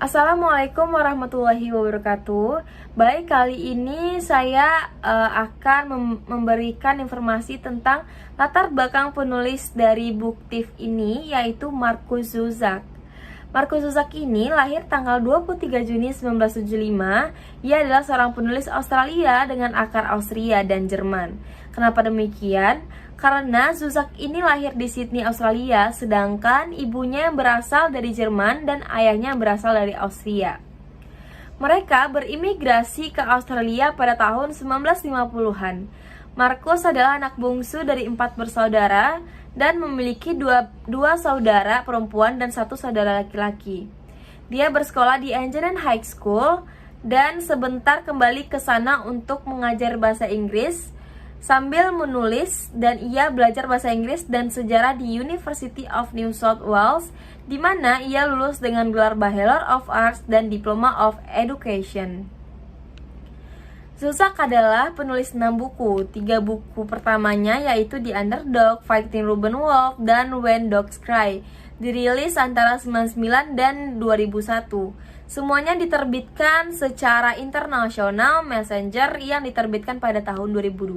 Assalamualaikum warahmatullahi wabarakatuh. Baik, kali ini saya akan memberikan informasi tentang latar belakang penulis dari buku TIFF ini, yaitu Marcus Zusak. Marcus Zusak ini lahir tanggal 23 Juni 1975. Ia adalah seorang penulis Australia dengan akar Austria dan Jerman. Kenapa demikian? Karena Zusak ini lahir di Sydney, Australia, sedangkan ibunya berasal dari Jerman dan ayahnya berasal dari Austria. Mereka berimigrasi ke Australia pada tahun 1950-an. Marcus adalah anak bungsu dari 4 bersaudara dan memiliki dua saudara perempuan dan 1 saudara laki-laki. Dia bersekolah di Engineering High School dan sebentar kembali ke sana untuk mengajar bahasa Inggris sambil menulis, dan ia belajar bahasa Inggris dan sejarah di University of New South Wales, di mana ia lulus dengan gelar Bachelor of Arts dan Diploma of Education. Zusak adalah penulis 6 buku. 3 buku pertamanya yaitu The Underdog, Fighting Ruben Wolf, dan When Dogs Cry, dirilis antara 1999 dan 2001. Semuanya diterbitkan secara internasional. Messenger yang diterbitkan pada tahun 2002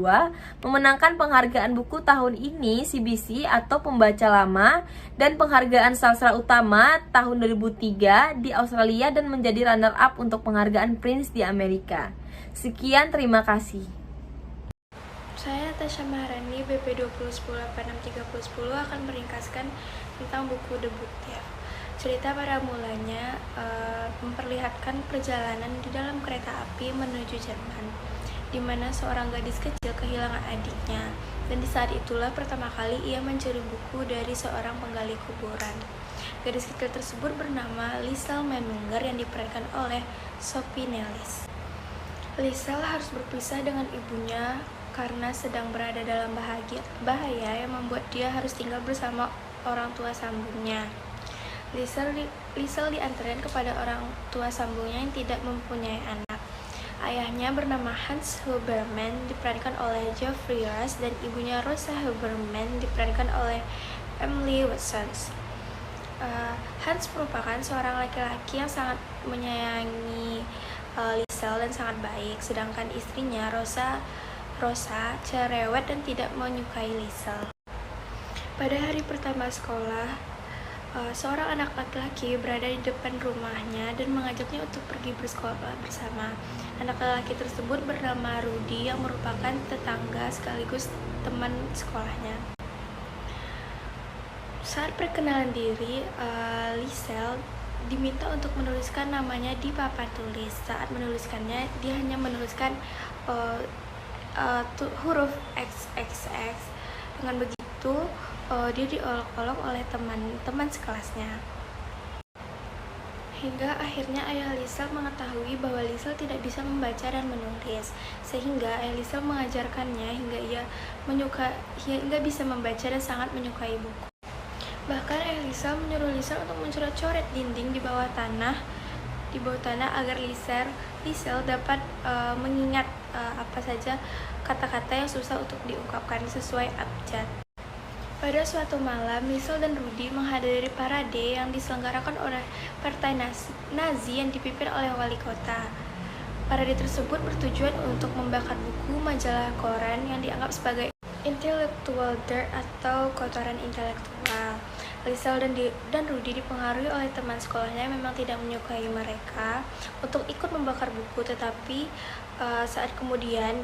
memenangkan penghargaan buku tahun ini CBC atau pembaca lama, dan penghargaan sastra utama tahun 2003 di Australia, dan menjadi runner-up untuk penghargaan Prince di Amerika. Sekian, terima kasih. Saya Tasya Maharani, BP 2010863010 akan meringkaskan tentang buku debut TIFF. Cerita pada mulanya memperlihatkan perjalanan di dalam kereta api menuju Jerman, di mana seorang gadis kecil kehilangan adiknya, dan di saat itulah pertama kali ia mencuri buku dari seorang penggali kuburan. Gadis kecil tersebut bernama Liesl Menninger yang diperankan oleh Sophie Nellis. Liesl harus berpisah dengan ibunya karena sedang berada dalam bahaya yang membuat dia harus tinggal bersama orang tua sambungnya. Liesl diantarkan kepada orang tua sambungnya yang tidak mempunyai anak. Ayahnya bernama Hans Huberman, diperankan oleh Geoffrey Rush, dan ibunya Rosa Huberman, diperankan oleh Emily Watson. Hans merupakan seorang laki-laki yang sangat menyayangi Liesl dan sangat baik, sedangkan istrinya Rosa cerewet dan tidak menyukai Liesl. Pada hari pertama sekolah, seorang anak laki-laki berada di depan rumahnya dan mengajaknya untuk pergi bersekolah bersama. Anak laki-laki tersebut bernama Rudy yang merupakan tetangga sekaligus teman sekolahnya. Saat perkenalan diri, Liesl diminta untuk menuliskan namanya di papan tulis. Saat menuliskannya, dia hanya menuliskan huruf XXX. Dengan begitu, dia diolok-olok oleh teman-teman sekelasnya. Hingga akhirnya ayah Liesl mengetahui bahwa Liesl tidak bisa membaca dan menulis, sehingga ayah Liesl mengajarkannya hingga bisa membaca dan sangat menyukai buku. Bahkan ayah Liesl menyuruh Liesl untuk mencoret-coret dinding di bawah tanah agar Liesl dapat mengingat apa saja kata-kata yang susah untuk diungkapkan sesuai abjad. Pada suatu malam, Liesl dan Rudy menghadiri parade yang diselenggarakan oleh Partai Nazi yang dipimpin oleh wali kota. Parade tersebut bertujuan untuk membakar buku, majalah, koran yang dianggap sebagai intellectual dirt atau kotoran intelektual. Liesl dan Rudy dipengaruhi oleh teman sekolahnya yang memang tidak menyukai mereka untuk ikut membakar buku, tetapi saat kemudian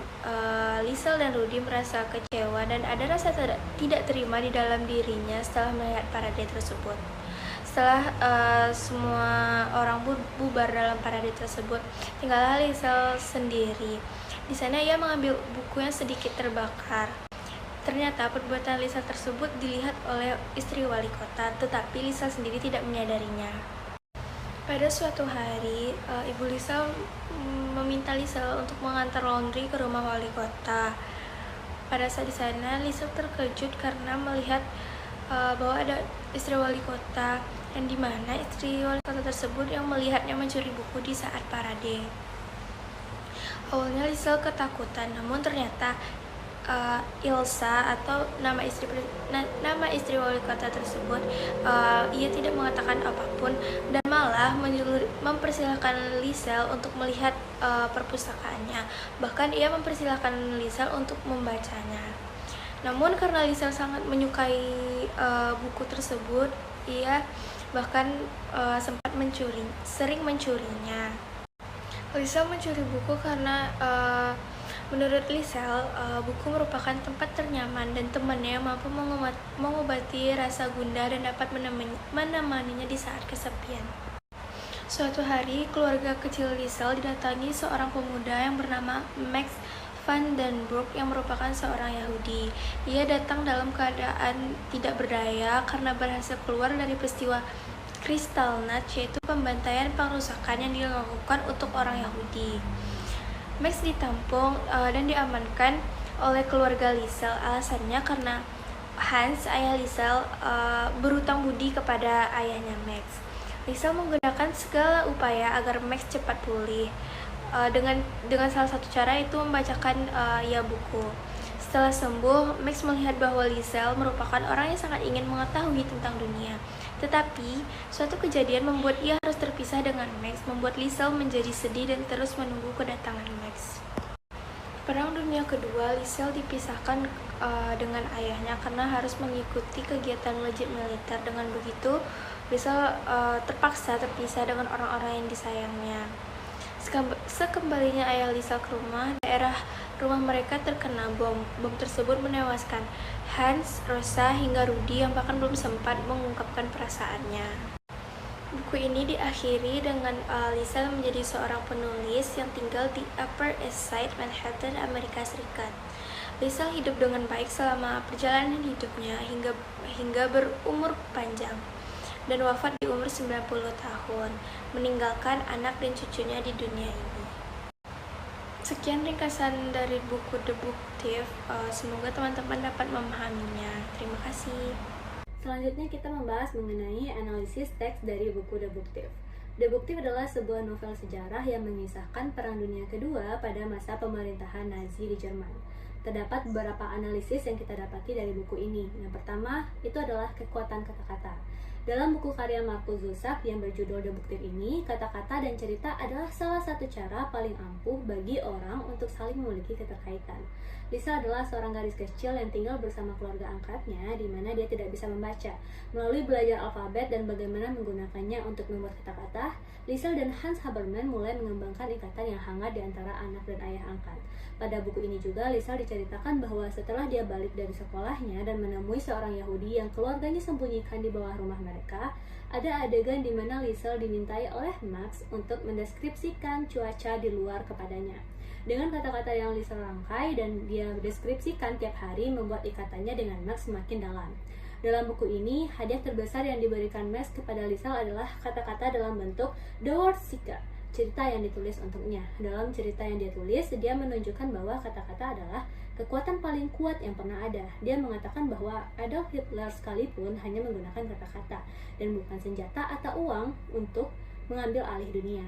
Liesl dan Rudy merasa kecewa dan ada rasa tidak terima di dalam dirinya setelah melihat parade tersebut. Setelah semua orang bubar dalam parade tersebut, tinggallah Liesl sendiri. Di sana ia mengambil buku yang sedikit terbakar. Ternyata perbuatan Liesl tersebut dilihat oleh istri wali kota, tetapi Liesl sendiri tidak menyadarinya. Pada suatu hari, ibu Liesl meminta Liesl untuk mengantar laundry ke rumah wali kota. Pada saat di sana, Liesl terkejut karena melihat bahwa ada istri wali kota, yang dimana istri wali kota tersebut yang melihatnya mencuri buku di saat parade. Awalnya Liesl ketakutan, namun ternyata Ilsa atau nama istri wali kota tersebut, ia tidak mengatakan apapun dan malah mempersilahkan Lisel untuk melihat perpustakaannya. Bahkan ia mempersilahkan Lisel untuk membacanya. Namun karena Lisel sangat menyukai buku tersebut, ia bahkan sempat sering mencurinya. Lisel mencuri buku karena menurut Lisel, buku merupakan tempat ternyaman dan temannya yang mampu mengobati rasa gundah dan dapat menemaninya di saat kesepian. Suatu hari, keluarga kecil Lisel didatangi seorang pemuda yang bernama Max van den Broek yang merupakan seorang Yahudi. Ia datang dalam keadaan tidak berdaya karena berhasil keluar dari peristiwa Kristallnacht, yaitu pembantaian pengrusakan yang dilakukan untuk orang Yahudi. Max ditampung dan diamankan oleh keluarga Lisel. Alasannya karena Hans, ayah Lisel, berutang budi kepada ayahnya Max. Lisel menggunakan segala upaya agar Max cepat pulih. Dengan salah satu cara itu membacakan ia buku. Setelah sembuh, Max melihat bahwa Lisel merupakan orang yang sangat ingin mengetahui tentang dunia. Tetapi, suatu kejadian membuat ia harus terpisah dengan Max, membuat Lisel menjadi sedih dan terus menunggu kedatangan Max. Perang Dunia Kedua, Lisel dipisahkan dengan ayahnya karena harus mengikuti kegiatan wajib militer. Dengan begitu, Lisel terpaksa terpisah dengan orang-orang yang disayangnya. Sekembalinya ayah Lisel ke rumah, daerah rumah mereka terkena bom. Bom tersebut menewaskan Hans, Rosa, hingga Rudy yang bahkan belum sempat mengungkapkan perasaannya. Buku ini diakhiri dengan Lisel menjadi seorang penulis yang tinggal di Upper East Side, Manhattan, Amerika Serikat. Lisel hidup dengan baik selama perjalanan hidupnya hingga berumur panjang dan wafat di umur 90 tahun, meninggalkan anak dan cucunya di dunia ini. Sekian ringkasan dari buku The Book Thief. Semoga teman-teman dapat memahaminya. Terima kasih. Selanjutnya kita membahas mengenai analisis teks dari buku The Book Thief. The Book Thief adalah sebuah novel sejarah yang mengisahkan Perang Dunia Kedua pada masa pemerintahan Nazi di Jerman. Terdapat beberapa analisis yang kita dapati dari buku ini. Yang pertama, itu adalah kekuatan kata-kata. Dalam buku karya Markus Zusak yang berjudul The Book Thief ini, kata-kata dan cerita adalah salah satu cara paling ampuh bagi orang untuk saling memiliki keterkaitan. Lisa adalah seorang gadis kecil yang tinggal bersama keluarga angkatnya, di mana dia tidak bisa membaca. Melalui belajar alfabet dan bagaimana menggunakannya untuk membuat kata-kata, Lisa dan Hans Haberman mulai mengembangkan ikatan yang hangat di antara anak dan ayah angkat. Pada buku ini juga, Lisa diceritakan bahwa setelah dia balik dari sekolahnya dan menemui seorang Yahudi yang keluarganya sembunyikan di bawah rumah mereka, ada adegan di mana Lisa dimintai oleh Max untuk mendeskripsikan cuaca di luar kepadanya. Dengan kata-kata yang Lisa rangkai dan dia deskripsikan tiap hari membuat ikatannya dengan Max semakin dalam. Dalam buku ini, hadiah terbesar yang diberikan Max kepada Lisa adalah kata-kata dalam bentuk The Word Seeker, cerita yang ditulis untuknya. Dalam cerita yang dia tulis, dia menunjukkan bahwa kata-kata adalah kekuatan paling kuat yang pernah ada. Dia mengatakan bahwa Adolf Hitler sekalipun hanya menggunakan kata-kata dan bukan senjata atau uang untuk mengambil alih dunia.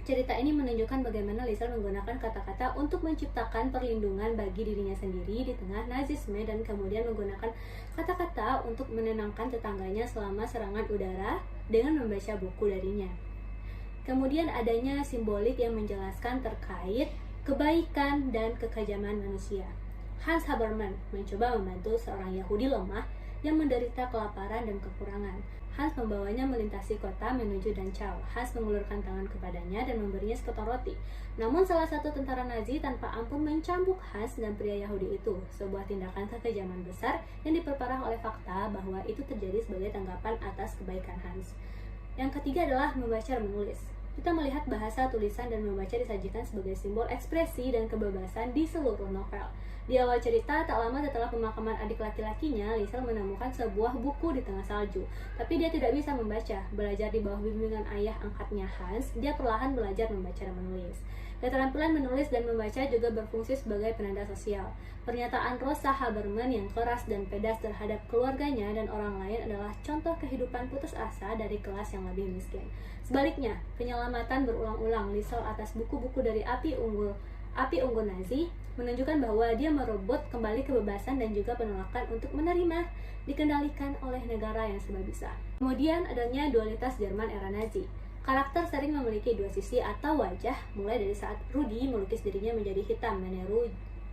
Cerita ini menunjukkan bagaimana Lisa menggunakan kata-kata untuk menciptakan perlindungan bagi dirinya sendiri di tengah Nazisme dan kemudian menggunakan kata-kata untuk menenangkan tetangganya selama serangan udara dengan membaca buku darinya. Kemudian adanya simbolik yang menjelaskan terkait kebaikan dan kekejaman manusia. Hans Haberman mencoba membantu seorang Yahudi lemah yang menderita kelaparan dan kekurangan. Hans membawanya melintasi kota menuju Dachau. Hans mengulurkan tangan kepadanya dan memberinya sepotong roti. Namun salah satu tentara Nazi tanpa ampun mencambuk Hans dan pria Yahudi itu. Sebuah tindakan kekejaman besar yang diperparah oleh fakta bahwa itu terjadi sebagai tanggapan atas kebaikan Hans. Yang ketiga adalah membaca dan menulis. Kita melihat bahasa, tulisan, dan membaca disajikan sebagai simbol ekspresi dan kebebasan di seluruh novel. Di awal cerita, tak lama setelah pemakaman adik laki-lakinya, Lisa menemukan sebuah buku di tengah salju. Tapi dia tidak bisa membaca. Belajar di bawah bimbingan ayah angkatnya Hans, dia perlahan belajar membaca dan menulis. Keterampilan menulis dan membaca juga berfungsi sebagai penanda sosial. Pernyataan Rosa Haberman yang keras dan pedas terhadap keluarganya dan orang lain adalah contoh kehidupan putus asa dari kelas yang lebih miskin. Sebaliknya, penyelamatan berulang-ulang Lisa atas buku-buku dari api unggul api unggun Nazi, menunjukkan bahwa dia merebut kembali kebebasan dan juga penolakan untuk menerima dikendalikan oleh negara yang serba bisa. Kemudian adanya dualitas Jerman era Nazi. Karakter sering memiliki dua sisi atau wajah, mulai dari saat Rudy melukis dirinya menjadi hitam meniru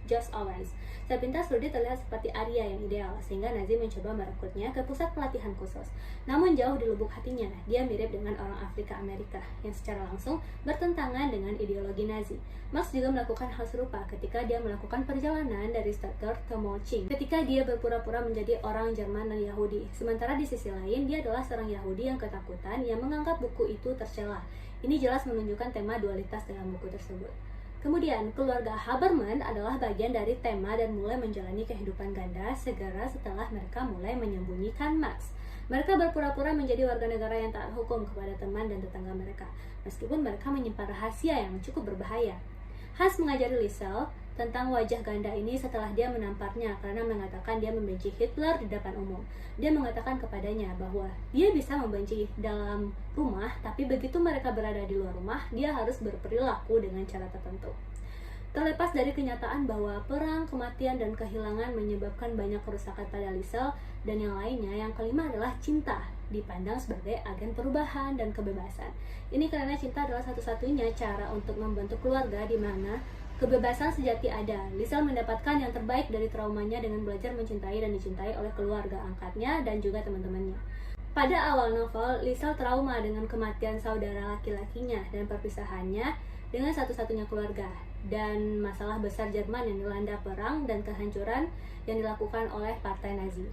Josh Owens. Sepintas Rudy terlihat seperti Arya yang ideal, sehingga Nazi mencoba merekrutnya ke pusat pelatihan khusus. Namun jauh di lubuk hatinya, dia mirip dengan orang Afrika Amerika yang secara langsung bertentangan dengan ideologi Nazi. Marx juga melakukan hal serupa ketika dia melakukan perjalanan dari Stuttgart ke Moching, ketika dia berpura-pura menjadi orang Jerman dan Yahudi. Sementara di sisi lain, dia adalah seorang Yahudi yang ketakutan yang menganggap buku itu tercela. Ini jelas menunjukkan tema dualitas dalam buku tersebut. Kemudian, keluarga Haberman adalah bagian dari tema dan mulai menjalani kehidupan ganda segera setelah mereka mulai menyembunyikan Marx. Mereka berpura-pura menjadi warga negara yang taat hukum kepada teman dan tetangga mereka, meskipun mereka menyimpan rahasia yang cukup berbahaya. Hans mengajari Liesel tentang wajah ganda ini setelah dia menamparnya karena mengatakan dia membenci Hitler di depan umum. Dia mengatakan kepadanya bahwa dia bisa membenci dalam rumah, tapi begitu mereka berada di luar rumah, dia harus berperilaku dengan cara tertentu. Terlepas dari kenyataan bahwa perang, kematian, dan kehilangan menyebabkan banyak kerusakan pada Liesel dan yang lainnya, yang kelima adalah cinta dipandang sebagai agen perubahan dan kebebasan. Ini karena cinta adalah satu-satunya cara untuk membentuk keluarga di mana kebebasan sejati ada. Liesel mendapatkan yang terbaik dari traumanya dengan belajar mencintai dan dicintai oleh keluarga angkatnya dan juga teman-temannya. Pada awal novel, Liesel trauma dengan kematian saudara laki-lakinya dan perpisahannya dengan satu-satunya keluarga, dan masalah besar Jerman yang dilanda perang dan kehancuran yang dilakukan oleh Partai Nazi.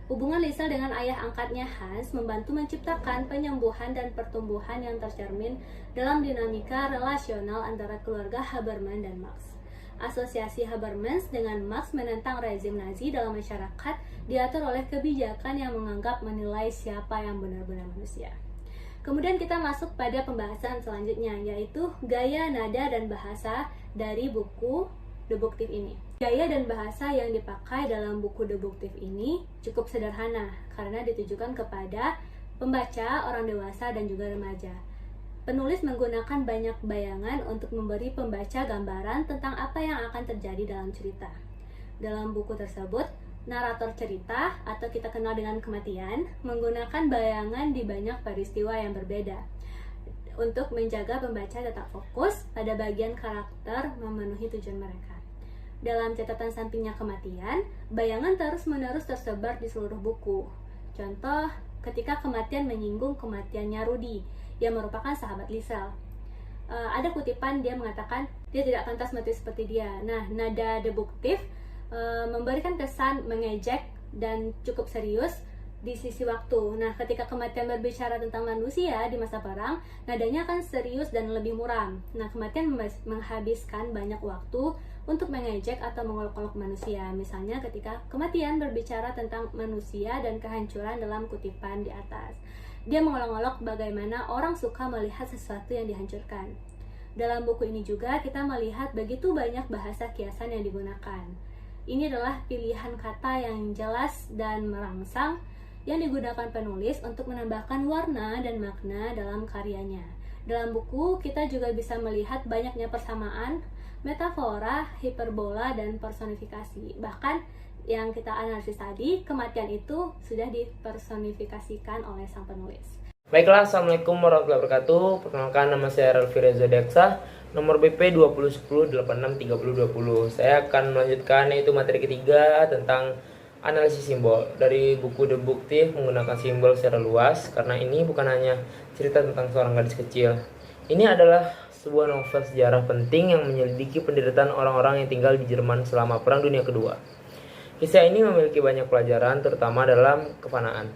Hubungan Liesel dengan ayah angkatnya Hans membantu menciptakan penyembuhan dan pertumbuhan yang tercermin dalam dinamika relasional antara keluarga Haberman dan Marx. Asosiasi Habermas dengan Marx menentang rezim Nazi dalam masyarakat diatur oleh kebijakan yang menganggap menilai siapa yang benar-benar manusia. Kemudian kita masuk pada pembahasan selanjutnya, yaitu gaya, nada, dan bahasa dari buku deduktif ini. Gaya dan bahasa yang dipakai dalam buku deduktif ini cukup sederhana karena ditujukan kepada pembaca, orang dewasa, dan juga remaja. Penulis menggunakan banyak bayangan untuk memberi pembaca gambaran tentang apa yang akan terjadi dalam cerita. Dalam buku tersebut, narator cerita, atau kita kenal dengan kematian, menggunakan bayangan di banyak peristiwa yang berbeda untuk menjaga pembaca tetap fokus pada bagian karakter memenuhi tujuan mereka. Dalam catatan sampingnya kematian, bayangan terus-menerus tersebar di seluruh buku. Contoh, ketika kematian menyinggung kematiannya Rudy, yang merupakan sahabat Liesel. Ada kutipan dia mengatakan, dia tidak pantas mati seperti dia. Nah, nada deduktif memberikan kesan mengejek dan cukup serius di sisi waktu. Nah, ketika kematian berbicara tentang manusia di masa perang, nadanya akan serius dan lebih muram. Nah, kematian menghabiskan banyak waktu untuk mengejek atau mengolok-olok manusia. Misalnya ketika kematian berbicara tentang manusia dan kehancuran dalam kutipan di atas. Dia mengolok-olok bagaimana orang suka melihat sesuatu yang dihancurkan. Dalam buku ini juga kita melihat begitu banyak bahasa kiasan yang digunakan. Ini adalah pilihan kata yang jelas dan merangsang yang digunakan penulis untuk menambahkan warna dan makna dalam karyanya. Dalam buku, kita juga bisa melihat banyaknya persamaan, metafora, hiperbola, dan personifikasi. Bahkan yang kita analisis tadi, kematian itu sudah dipersonifikasikan oleh sang penulis. Baiklah, Assalamualaikum warahmatullahi wabarakatuh. Perkenalkan, nama saya Ralfi Reza Deksa, nomor BP 2010863020. Saya akan melanjutkan yaitu materi ketiga tentang analisis simbol dari buku deduktif menggunakan simbol secara luas, karena ini bukan hanya cerita tentang seorang gadis kecil. Ini adalah sebuah novel sejarah penting yang menyelidiki penderitaan orang-orang yang tinggal di Jerman selama Perang Dunia Kedua. Kisah ini memiliki banyak pelajaran, terutama dalam kefanaan,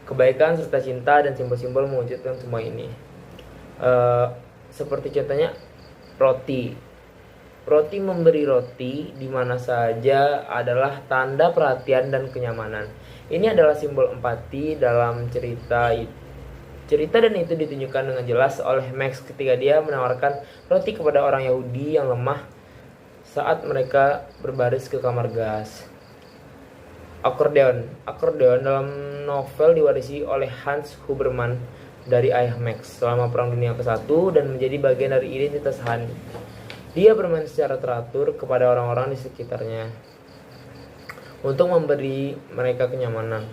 kebaikan, serta cinta, dan simbol-simbol mewujudkan semua ini. Seperti contohnya roti. Roti memberi roti di mana saja adalah tanda perhatian dan kenyamanan. Ini adalah simbol empati dalam cerita dan itu ditunjukkan dengan jelas oleh Max ketika dia menawarkan roti kepada orang Yahudi yang lemah saat mereka berbaris ke kamar gas. Akordeon dalam novel diwarisi oleh Hans Huberman dari ayah Max selama Perang Dunia ke-1 dan menjadi bagian dari identitas Hans. Dia bermain secara teratur kepada orang-orang di sekitarnya untuk memberi mereka kenyamanan.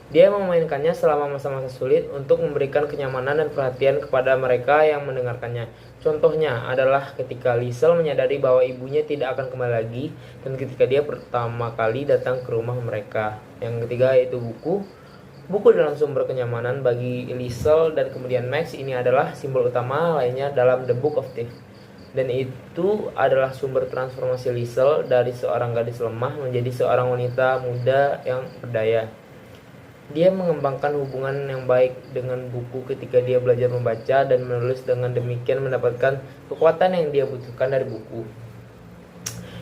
Dia memainkannya selama masa-masa sulit untuk memberikan kenyamanan dan perhatian kepada mereka yang mendengarkannya. Contohnya adalah ketika Liesel menyadari bahwa ibunya tidak akan kembali lagi, dan ketika dia pertama kali datang ke rumah mereka. Yang ketiga yaitu buku. Buku dalam sumber kenyamanan bagi Liesel dan kemudian Max ini adalah simbol utama lainnya dalam The Book of Thieves. Dan itu adalah sumber transformasi Liesel dari seorang gadis lemah menjadi seorang wanita muda yang berdaya. Dia mengembangkan hubungan yang baik dengan buku ketika dia belajar membaca dan menulis, dengan demikian mendapatkan kekuatan yang dia butuhkan dari buku.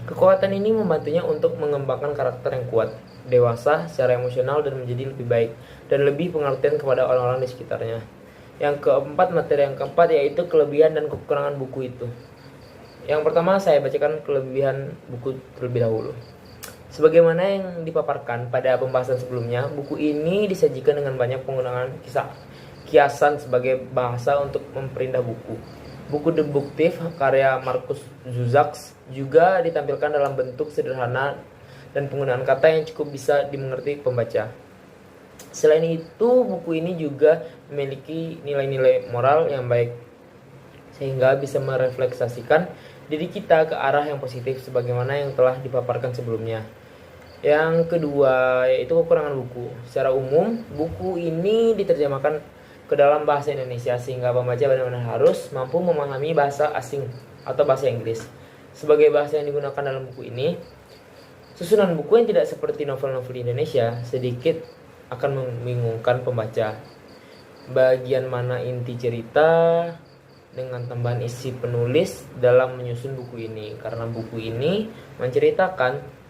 Kekuatan ini membantunya untuk mengembangkan karakter yang kuat, dewasa secara emosional, dan menjadi lebih baik dan lebih pengertian kepada orang-orang di sekitarnya. Materi yang keempat yaitu kelebihan dan kekurangan buku itu. Yang pertama, saya bacakan kelebihan buku terlebih dahulu. Sebagaimana yang dipaparkan pada pembahasan sebelumnya, buku ini disajikan dengan banyak penggunaan kiasan sebagai bahasa untuk memperindah buku. Buku The Book Thief karya Markus Zusak juga ditampilkan dalam bentuk sederhana dan penggunaan kata yang cukup bisa dimengerti pembaca. Selain itu, buku ini juga memiliki nilai-nilai moral yang baik, sehingga bisa merefleksasikan diri kita ke arah yang positif sebagaimana yang telah dipaparkan sebelumnya. Yang kedua yaitu kekurangan buku. Secara umum, buku ini diterjemahkan ke dalam bahasa Indonesia sehingga pembaca benar-benar harus mampu memahami bahasa asing atau bahasa Inggris sebagai bahasa yang digunakan dalam buku ini. Susunan buku yang tidak seperti novel-novel di Indonesia sedikit akan membingungkan pembaca. Bagian mana inti cerita dengan tambahan isi penulis dalam menyusun buku ini, karena buku ini menceritakan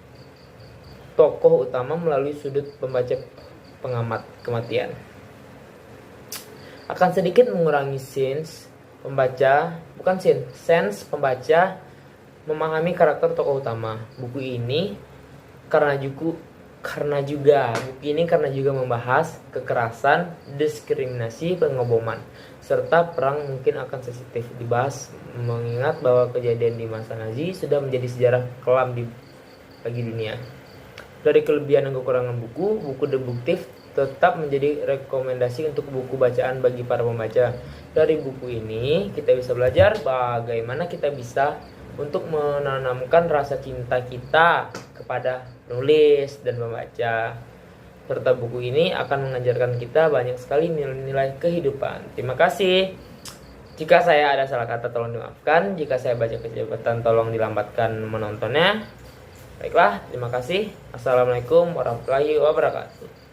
tokoh utama melalui sudut pembaca pengamat kematian. Akan sedikit mengurangi sense pembaca memahami karakter tokoh utama. Buku ini karena juga membahas kekerasan, diskriminasi, pengeboman, serta perang mungkin akan sensitif dibahas, mengingat bahwa kejadian di masa Nazi sudah menjadi sejarah kelam bagi dunia. Dari kelebihan dan kekurangan buku The Book Thief tetap menjadi rekomendasi untuk buku bacaan bagi para pembaca. Dari buku ini kita bisa belajar bagaimana kita bisa untuk menanamkan rasa cinta kita kepada penulis dan pembaca. Serta buku ini akan mengajarkan kita banyak sekali nilai-nilai kehidupan. Terima kasih. Jika saya ada salah kata tolong dimaafkan. Jika saya baca kecepatan tolong dilambatkan menontonnya. Baiklah, terima kasih. Assalamualaikum warahmatullahi wabarakatuh.